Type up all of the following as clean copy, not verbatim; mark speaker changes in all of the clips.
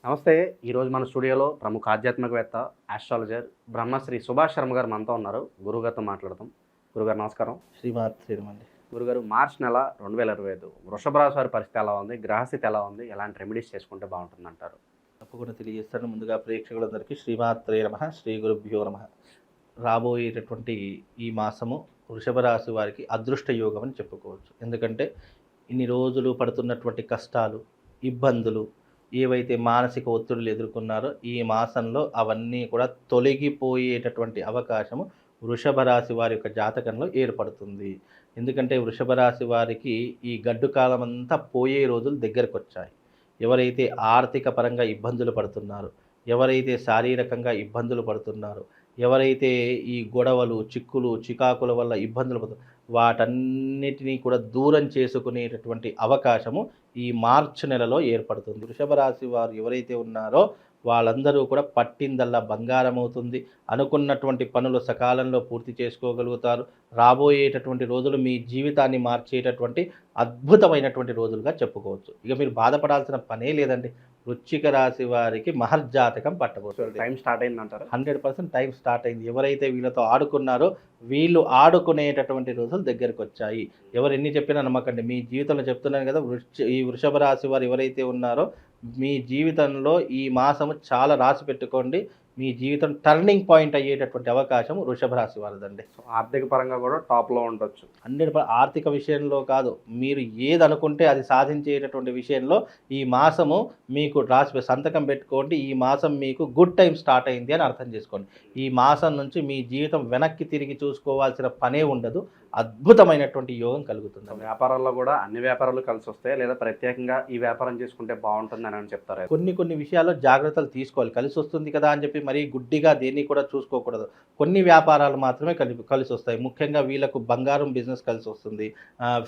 Speaker 1: నమస్తే. ఈరోజు మన స్టూడియోలో ప్రముఖ ఆధ్యాత్మికవేత్త, ఆస్ట్రాలజర్ బ్రహ్మశ్రీ సుభాష్ శర్మ గారు మనతో ఉన్నారు. గురుగారితో మాట్లాడదాం. గురుగారు నమస్కారం.
Speaker 2: శ్రీమాత్రేనమండి.
Speaker 1: గురుగారు, మార్చ్ నెల 2025 వృషభ రాశి వారి పరిస్థితి ఎలా ఉంది? గ్రహస్థితి ఎలా ఉంది? ఎలాంటి రెమెడీస్ చేసుకుంటే బాగుంటుందంటారు?
Speaker 2: తప్పకుండా తెలియజేస్తాను. ముందుగా ప్రేక్షకులందరికీ శ్రీమాత్రే నమః, శ్రీ గురుభ్యో నమః. రాబోయేటటువంటి ఈ మాసము వృషభ రాశి వారికి అదృష్ట యోగం అని చెప్పుకోవచ్చు. ఎందుకంటే ఇన్ని రోజులు పడుతున్నటువంటి కష్టాలు, ఇబ్బందులు, ఏవైతే మానసిక ఒత్తిడులు ఎదుర్కొన్నారో ఈ మాసంలో అవన్నీ కూడా తొలగిపోయేటటువంటి అవకాశము వృషభ రాశి వారి యొక్క జాతకంలో ఏర్పడుతుంది. ఎందుకంటే వృషభ రాశి వారికి ఈ గడ్డు కాలం అంతా పోయే రోజులు దగ్గరకు వచ్చాయి. ఎవరైతే ఆర్థిక పరంగా ఇబ్బందులు పడుతున్నారో, ఎవరైతే శారీరకంగా ఇబ్బందులు పడుతున్నారో, ఎవరైతే ఈ గొడవలు, చిక్కులు, చికాకుల వల్ల ఇబ్బందులు వాటన్నిటినీ కూడా దూరం చేసుకునేటటువంటి అవకాశము ఈ మార్చి నెలలో ఏర్పడుతుంది. వృషభ రాశి వారు ఎవరైతే ఉన్నారో వాళ్ళందరూ కూడా పట్టిందల్లా బంగారం అవుతుంది. అనుకున్నటువంటి పనులు సకాలంలో పూర్తి చేసుకోగలుగుతారు. రాబోయేటటువంటి రోజులు మీ జీవితాన్ని మార్చేటటువంటి అద్భుతమైనటువంటి రోజులుగా చెప్పుకోవచ్చు. ఇక మీరు బాధపడాల్సిన పనే లేదండి. వృశ్చిక రాశి వారికి మహర్జాతకం పట్టబోతుంది.
Speaker 1: టైం స్టార్ట్ అయిందంటారు?
Speaker 2: 100% టైం స్టార్ట్ అయింది. ఎవరైతే వీళ్ళతో ఆడుకున్నారో వీళ్ళు ఆడుకునేటటువంటి రోజులు దగ్గరకు వచ్చాయి. ఎవరు ఎన్ని చెప్పినా నమ్మకండి. మీ జీవితంలో చెప్తున్నాను కదా, ఈ వృషభ రాశి వారు ఎవరైతే ఉన్నారో మీ జీవితంలో ఈ మాసము చాలా రాసి పెట్టుకోండి. మీ జీవితం టర్నింగ్ పాయింట్ అయ్యేటటువంటి అవకాశం వృషభ రాశి వారిదండి.
Speaker 1: ఆర్థిక పరంగా కూడా టాప్లో ఉండొచ్చు.
Speaker 2: 100% ఆర్థిక విషయంలో కాదు, మీరు ఏది అనుకుంటే అది సాధించేటటువంటి విషయంలో ఈ మాసము మీకు రాసి సంతకం పెట్టుకోండి. ఈ మాసం మీకు గుడ్ టైం స్టార్ట్ అయింది అని అర్థం చేసుకోండి. ఈ మాసం నుంచి మీ జీవితం వెనక్కి తిరిగి చూసుకోవాల్సిన పనే ఉండదు. అద్భుతమైనటువంటి యోగం కలుగుతుంది.
Speaker 1: వ్యాపారాల్లో కూడా అన్ని వ్యాపారాలు కలిసి వస్తాయి, లేదా ప్రత్యేకంగా ఈ వ్యాపారం చేసుకుంటే బాగుంటుంది అని చెప్తారు?
Speaker 2: కొన్ని విషయాల్లో జాగ్రత్తలు తీసుకోవాలి. కలిసి వస్తుంది కదా అని చెప్పి మరీ గుడ్డిగా దేన్ని కూడా చూసుకోకూడదు. కొన్ని వ్యాపారాలు మాత్రమే కలిసి వస్తాయి. ముఖ్యంగా వీళ్ళకు బంగారం బిజినెస్ కలిసి వస్తుంది,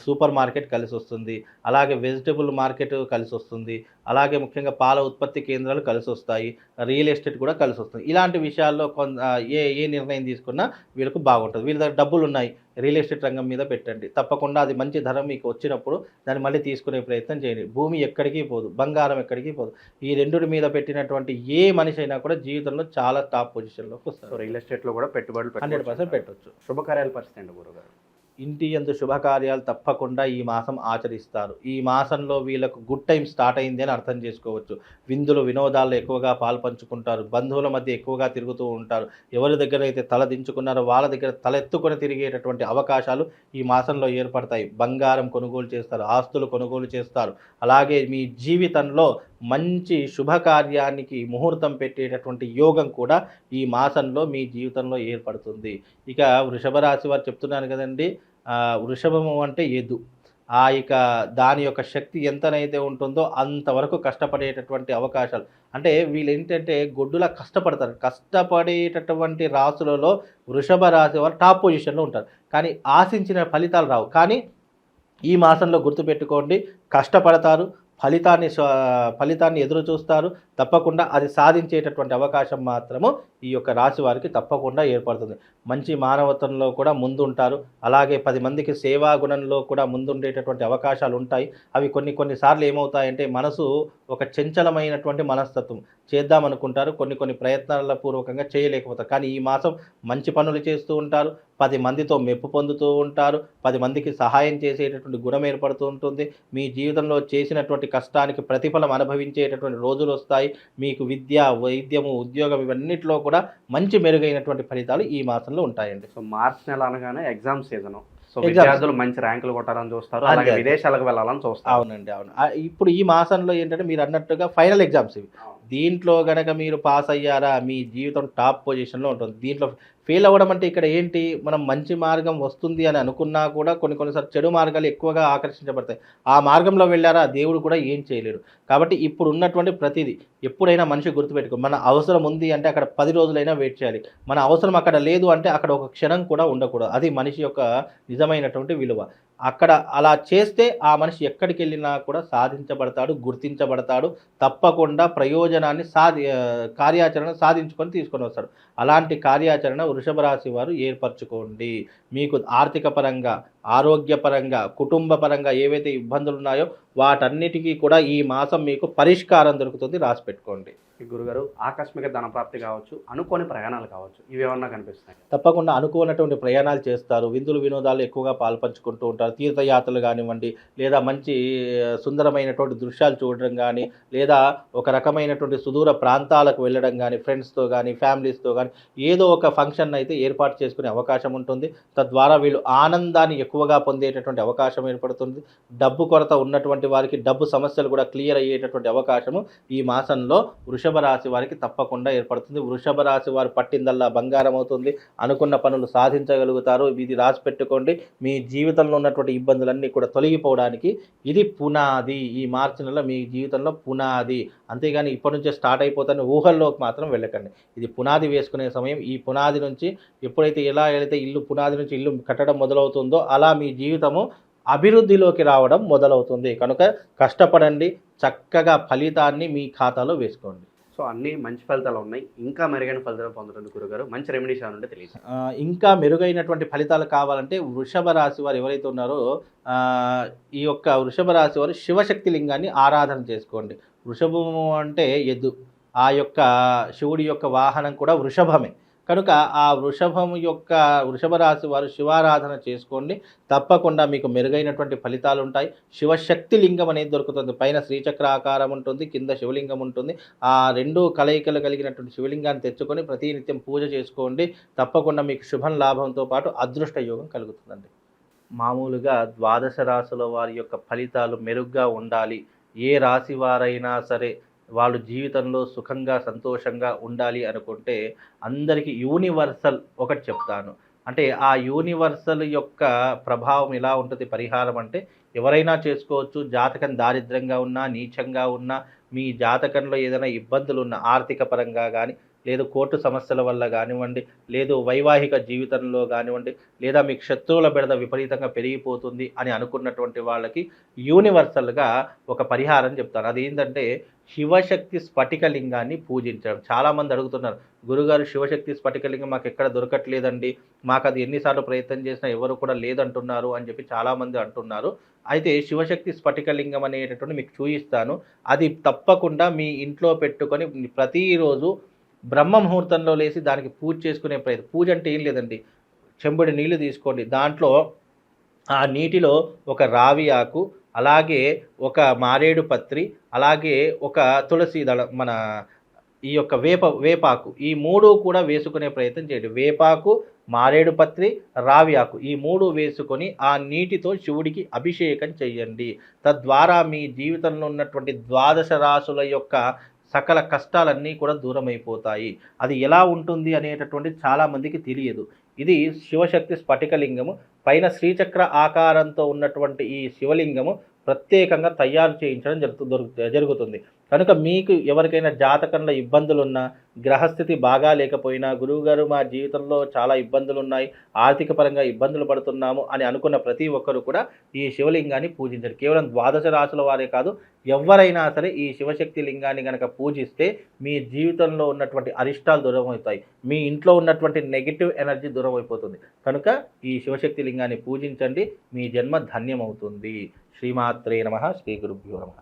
Speaker 2: సూపర్ మార్కెట్ కలిసి వస్తుంది, అలాగే వెజిటబుల్ మార్కెట్ కలిసి వస్తుంది, అలాగే ముఖ్యంగా పాల ఉత్పత్తి కేంద్రాలు కలిసి వస్తాయి, రియల్ ఎస్టేట్ కూడా కలిసి వస్తుంది. ఇలాంటి విషయాల్లో ఏ నిర్ణయం తీసుకున్నా వీళ్ళకు బాగుంటుంది. వీళ్ళ దగ్గర డబ్బులు ఉన్నాయి, రియల్ ఎస్టేట్ రంగం మీద పెట్టండి. తప్పకుండా అది మంచి ధర మీకు వచ్చినప్పుడు దాన్ని మళ్ళీ తీసుకునే ప్రయత్నం చేయండి. భూమి ఎక్కడికి పోదు, బంగారం ఎక్కడికి పోదు. ఈ రెండుటి మీద పెట్టినటువంటి ఏ మనిషి అయినా కూడా జీవితంలో చాలా టాప్ పొజిషన్లోకి వస్తారు.
Speaker 1: రియల్ ఎస్టేట్లో కూడా పెట్టుబడులు
Speaker 2: 100% పెట్టవచ్చు.
Speaker 1: శుభకార్యాల పరిస్థితి అండి గురుగారు?
Speaker 2: ఇంటి యందు శుభకార్యాలు తప్పకుండా ఈ మాసం ఆచరిస్తారు. ఈ మాసంలో వీళ్ళకు గుడ్ టైం స్టార్ట్ అయింది అని అర్థం చేసుకోవచ్చు. విందులు వినోదాల్లో ఎక్కువగా పాల్పంచుకుంటారు. బంధువుల మధ్య ఎక్కువగా తిరుగుతూ ఉంటారు. ఎవరి దగ్గర అయితే తల దించుకున్నారో వాళ్ళ దగ్గర తలెత్తుకొని తిరిగేటటువంటి అవకాశాలు ఈ మాసంలో ఏర్పడతాయి. బంగారం కొనుగోలు చేస్తారు, ఆస్తులు కొనుగోలు చేస్తారు. అలాగే మీ జీవితంలో మంచి శుభకార్యానికి ముహూర్తం పెట్టేటటువంటి యోగం కూడా ఈ మాసంలో మీ జీవితంలో ఏర్పడుతుంది. ఇక వృషభ రాశి వారు చెప్తున్నాను కదండి, వృషభము అంటే ఎద్దు. ఇక దాని యొక్క శక్తి ఎంతనైతే ఉంటుందో అంతవరకు కష్టపడేటటువంటి అవకాశాలు. అంటే వీళ్ళు ఏంటంటే గొడ్డులా కష్టపడతారు. కష్టపడేటటువంటి రాశులలో వృషభ రాశి వారు టాప్ పొజిషన్లో ఉంటారు. కానీ ఆశించిన ఫలితాలు రావు. కానీ ఈ మాసంలో గుర్తుపెట్టుకోండి, కష్టపడతారు, ఫలితాన్ని ఎదురు చూస్తారు. తప్పకుండా అది సాధించేటటువంటి అవకాశం మాత్రము ఈ యొక్క రాశి వారికి తప్పకుండా ఏర్పడుతుంది. మంచి మానవత్వంలో కూడా ముందుంటారు. అలాగే 10 మందికి సేవా గుణంలో కూడా ముందుండేటటువంటి అవకాశాలు ఉంటాయి. అవి కొన్నిసార్లు ఏమవుతాయంటే మనసు ఒక చంచలమైనటువంటి మనస్తత్వం. చేద్దామనుకుంటారు, కొన్ని ప్రయత్నాల పూర్వకంగా చేయలేకపోతారు. కానీ ఈ మాసం మంచి పనులు చేస్తూ ఉంటారు, 10 మందితో మెప్పు పొందుతూ ఉంటారు, 10 మందికి సహాయం చేసేటటువంటి గుణం ఏర్పడుతూ ఉంటుంది. మీ జీవితంలో చేసినటువంటి కష్టానికి ప్రతిఫలం అనుభవించేటటువంటి రోజులు వస్తాయి. మీకు విద్య, వైద్యము, ఉద్యోగం ఇవన్నిటిలో కూడా మంచి మెరుగైనటువంటి ఫలితాలు ఈ మాసంలో ఉంటాయండి.
Speaker 1: సో మార్చ్ నెల అనగానే ఎగ్జామ్ సీజన్. సో విద్యార్థులు మంచి ర్యాంకులు కొట్టాలని చూస్తారు, అలాగే విదేశాలకు వెళ్ళాలని చూస్తారు.
Speaker 2: అవునండి, అవును. ఇప్పుడు ఈ మాసంలో ఏంటంటే మీరు అన్నట్టుగా ఫైనల్ ఎగ్జామ్స్ ఇవి. దీంట్లో కనుక మీరు పాస్ అయ్యారా మీ జీవితం టాప్ పొజిషన్లో ఉంటుంది. దీంట్లో ఫెయిల్ అవ్వడం అంటే ఇక్కడ ఏంటి, మనం మంచి మార్గం వస్తుంది అని అనుకున్నా కూడా కొన్నిసార్లు చెడు మార్గాలు ఎక్కువగా ఆకర్షించబడతాయి. ఆ మార్గంలో వెళ్ళారా దేవుడు కూడా ఏం చేయలేడు. కాబట్టి ఇప్పుడు ఉన్నటువంటి ప్రతిదీ ఎప్పుడైనా మనిషి గుర్తుపెట్టుకో, మన అవసరం ఉంది అంటే అక్కడ 10 రోజులైనా వెయిట్ చేయాలి. మన అవసరం అక్కడ లేదు అంటే అక్కడ ఒక క్షణం కూడా ఉండకూడదు. అది మనిషి యొక్క నిజమైనటువంటి విలువ. అక్కడ అలా చేస్తే ఆ మనిషి ఎక్కడికి వెళ్ళినా కూడా సాధించబడతాడు, గుర్తించబడతాడు, తప్పకుండా ప్రయోజనాన్ని కార్యాచరణ సాధించుకొని తీసుకొని వస్తాడు. అలాంటి కార్యాచరణ వృషభ రాశి వారు ఏర్పరచుకోండి. మీకు ఆర్థిక పరంగా, ఆరోగ్యపరంగా, కుటుంబ పరంగా ఏవైతే ఇబ్బందులు ఉన్నాయో వాటన్నిటికీ కూడా ఈ మాసం మీకు పరిష్కారం దొరుకుతుంది, రాసి పెట్టుకోండి.
Speaker 1: గురుగారు, ఆకస్మిక ధన ప్రాప్తి కావచ్చు, అనుకోని ప్రయాణాలు కావచ్చు, ఇవి ఏమన్నా కనిపిస్తున్నాయి?
Speaker 2: తప్పకుండా అనుకోనటువంటి ప్రయాణాలు చేస్తారు, విందులు వినోదాలు ఎక్కువగా పాల్పంచుకుంటూ ఉంటారు. తీర్థయాత్రలు కానివ్వండి, లేదా మంచి సుందరమైనటువంటి దృశ్యాలు చూడడం కానీ, లేదా ఒక రకమైనటువంటి సుదూర ప్రాంతాలకు వెళ్ళడం కానీ, ఫ్రెండ్స్తో కానీ, ఫ్యామిలీస్తో కానీ ఏదో ఒక ఫంక్షన్ అయితే ఏర్పాటు చేసుకునే అవకాశం ఉంటుంది. తద్వారా వీళ్ళు ఆనందాన్ని ఎక్కువగా పొందేటటువంటి అవకాశం ఏర్పడుతుంది. డబ్బు కొరత ఉన్నటువంటి వారికి డబ్బు సమస్యలు కూడా క్లియర్ అయ్యేటటువంటి అవకాశము ఈ మాసంలో వృషభ రాశి వారికి తప్పకుండా ఏర్పడుతుంది. వృషభ రాశి వారు పట్టిందల్లా బంగారం అవుతుంది. అనుకున్న పనులు సాధించగలుగుతారు. ఇది రాసి పెట్టుకోండి. మీ జీవితంలో ఉన్నటువంటి ఇబ్బందులన్నీ కూడా తొలగిపోవడానికి ఇది పునాది. ఈ మార్చి నెల మీ జీవితంలో పునాది. అంతేగాని ఇప్పటి నుంచే స్టార్ట్ అయిపోతాను ఊహల్లోకి మాత్రం వెళ్ళకండి. ఇది పునాది వేసుకునే సమయం. ఈ పునాది నుంచి ఎప్పుడైతే ఎలా అయితే పునాది నుంచి ఇల్లు కట్టడం మొదలవుతుందో అలా మీ జీవితము అభివృద్ధిలోకి రావడం మొదలవుతుంది. కనుక కష్టపడండి, చక్కగా ఫలితాన్ని మీ ఖాతాలో వేసుకోండి.
Speaker 1: సో అన్నీ మంచి ఫలితాలు ఉన్నాయి. ఇంకా మెరుగైన ఫలితాలు పొందడానికి గురుగారు మంచి రెమెడీస్ ఏమైనా ఉంటే తెలియదు.
Speaker 2: ఇంకా మెరుగైనటువంటి ఫలితాలు కావాలంటే వృషభ రాశి వారు ఎవరైతే ఉన్నారో ఈ యొక్క వృషభ రాశి వారు శివశక్తి లింగాన్ని ఆరాధన చేసుకోండి. వృషభము అంటే ఎద్దు, ఆ యొక్క శివుడి యొక్క వాహనం కూడా వృషభమే. కనుక ఆ వృషభ రాశి వారు శివారాధన చేసుకోండి. తప్పకుండా మీకు మెరుగైనటువంటి ఫలితాలు ఉంటాయి. శివశక్తి లింగం అనేది దొరుకుతుంది. పైన శ్రీచక్ర ఆకారం ఉంటుంది, కింద శివలింగం ఉంటుంది. ఆ రెండు కలయికలు కలిగినటువంటి శివలింగాన్ని తెచ్చుకొని ప్రతినిత్యం పూజ చేసుకోండి. తప్పకుండా మీకు శుభం లాభంతో పాటు అదృష్ట యోగం కలుగుతుందండి. మామూలుగా ద్వాదశ రాశుల వారి యొక్క ఫలితాలు మెరుగ్గా ఉండాలి, ఏ రాశి వారైనా సరే వాళ్ళు జీవితంలో సుఖంగా సంతోషంగా ఉండాలి అనుకుంటే అందరికీ యూనివర్సల్ ఒకటి చెప్తాను. అంటే ఆ యూనివర్సల్ యొక్క ప్రభావం ఎలా ఉంటుంది పరిహారం అంటే ఎవరైనా చేసుకోవచ్చు. జాతకం దారిద్ర్యంగా ఉన్నా, నీచంగా ఉన్నా, మీ జాతకంలో ఏదైనా ఇబ్బందులు ఉన్న ఆర్థిక పరంగా కానీ, లేదు కోర్టు సమస్యల వల్ల కానివ్వండి, లేదు వైవాహిక జీవితంలో కానివ్వండి, లేదా మీకు శత్రువుల బెడద విపరీతంగా పెరిగిపోతుంది అని అనుకున్నటువంటి వాళ్ళకి యూనివర్సల్గా ఒక పరిహారం చెప్తాను. అదేంటంటే శివశక్తి స్ఫటికలింగాన్ని పూజించడం. చాలామంది అడుగుతున్నారు, గురుగారు శివశక్తి స్ఫటికలింగం మాకు ఎక్కడ దొరకట్లేదండి, మాకు అది ఎన్నిసార్లు ప్రయత్నం చేసినా ఎవరు కూడా లేదంటున్నారు అని చెప్పి చాలామంది అంటున్నారు. అయితే శివశక్తి స్ఫటికలింగం అనేటటువంటి మీకు చూపిస్తాను. అది తప్పకుండా మీ ఇంట్లో పెట్టుకొని ప్రతిరోజు బ్రహ్మ ముహూర్తంలో లేచి దానికి పూజ చేసుకునే ప్రయత్నం. పూజ అంటే ఏం లేదండి, చెంబుడి నీళ్లు తీసుకోండి, దాంట్లో ఆ నీటిలో ఒక రావి ఆకు, అలాగే ఒక మారేడు పత్రి, అలాగే ఒక తులసి దళం, మన ఈ యొక్క వేపాకు, ఈ మూడు కూడా వేసుకునే ప్రయత్నం చేయండి. వేపాకు, మారేడు పత్రి, రావి ఆకు, ఈ మూడు వేసుకొని ఆ నీటితో శివుడికి అభిషేకం చేయండి. తద్వారా మీ జీవితంలో ఉన్నటువంటి ద్వాదశ రాశుల యొక్క సకల కష్టాలన్నీ కూడా దూరం అయిపోతాయి. అది ఎలా ఉంటుంది అనేటటువంటి చాలామందికి తెలియదు. ఇది శివశక్తి స్ఫటికలింగము. పైన శ్రీచక్ర ఆకారంతో ఉన్నటువంటి ఈ శివలింగము ప్రత్యేకంగా తయారు చేయించడం జరుగుతుంది. కనుక మీకు ఎవరికైనా జాతకంలో ఇబ్బందులున్నా, గ్రహస్థితి బాగా లేకపోయినా, గురువుగారు మా జీవితంలో చాలా ఇబ్బందులు ఉన్నాయి, ఆర్థిక పరంగా ఇబ్బందులు పడుతున్నాము అని అనుకున్న ప్రతి ఒక్కరు కూడా ఈ శివలింగాన్ని పూజించరు. కేవలం ద్వాదశ రాశుల వారే కాదు, ఎవరైనా సరే ఈ శివశక్తి లింగాన్ని కనుక పూజిస్తే మీ జీవితంలో ఉన్నటువంటి అరిష్టాలు దూరం అవుతాయి, మీ ఇంట్లో ఉన్నటువంటి నెగిటివ్ ఎనర్జీ దూరం అయిపోతుంది. కనుక ఈ శివశక్తి లింగాన్ని పూజించండి, మీ జన్మ ధన్యమవుతుంది. శ్రీమాత్రే నమః. శ్రీ గురుభ్యో నమః.